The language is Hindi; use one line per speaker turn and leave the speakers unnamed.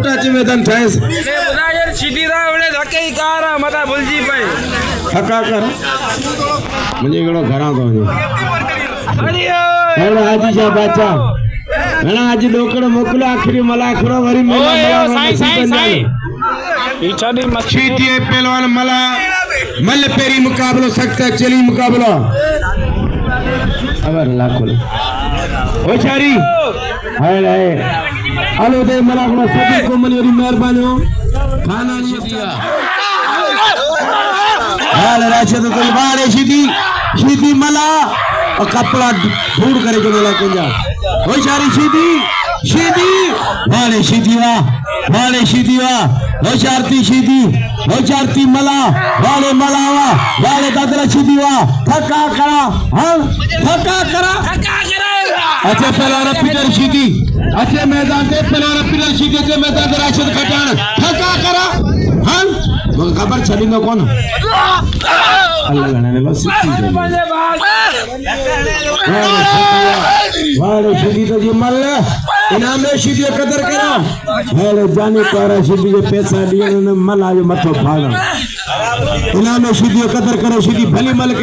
टच मैदान ठाए से
बुधा यार सीधी दा उड़े धक्के ही कार मता भूलजी पे
थका कर मुझे गड़ो घरा तो
अरे
हाजी शाह बाचा घणा आज डोकड़ मोकला आखिरी मला खरो वरी मेला
साई साई साई पीछा दी मत
चीटिए पहलवान मला मल पेरी मुकाबलो सकता चली मुकाबलो अबर लाखोल होशारी हाय हाय आलो दे मला को सभी को मली मेहरबानी हो खाना नहीं दिया हाल राशद को बाड़े सीधी सीधी मला और कपड़ा ढूंढ करे जो मला के जा होशारी सीधी सीधी बाड़े सीधी वा होशारती सीधी होशारती मला मलावा बाड़े दादरा सीधी वा थका करा हां थका करा अच्छा पहला पिटर सीधी अच्छे मैदान दे पहला पिटर सीधी के मैदान दे राशिद खटान थका करा हां मग खबर छड़ी न कोन अल्लाह गणे लो सीधी वाले सीधी तो जी मल इनाम में सीधी कदर करा वाले जाने पारा सीधी के पैसा दिए ने मल आज मथो फाड़ा इनाम में सीधी कदर करो सीधी भली मल